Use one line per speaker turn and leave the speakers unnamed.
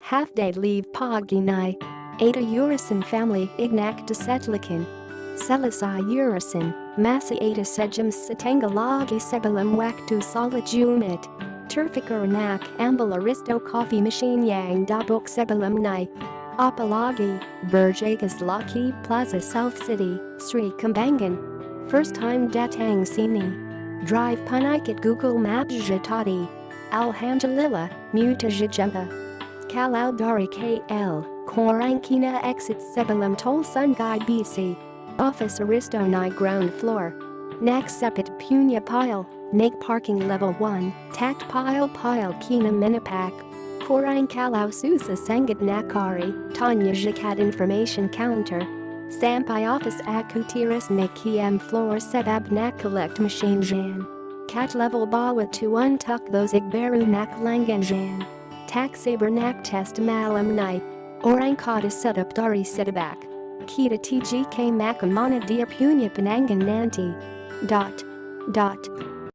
Half-day leave Paginai. Ada Urisin family ignak desetlikin. Selasai Urisin, Masa Ada Sejam Satangalagi Sebalam Waktu Solajumit. Turfikaranak Ambal Aristo Coffee Machine Yang Dabuk Sebalam Nai. Apalagi, Berjagas Laki Plaza South City, Sri Kambangan. First time datang sini. Drive Panaikit Google Maps Jatati. Alhamdulillah, Mutajajempa. Kalau dari KL, Korankina exit Sebalam Tol Sungai BC. Office Aristo Nai ground floor. Next sepit Punya Pile, Nake parking level 1, Tact Pile Kina Minipak. Korang Kalau Susa Sangat Nakari, Tanya Jakat information counter. Sampai office aku tiras nakiem floor sebab nak collect machine jan. Cat level bawa tuan tuk those igbaru nak langan jan. Tak saber nak test malam night. Orang kada setup dari setabak. Kita TGK makamana dia punya penangan nanti.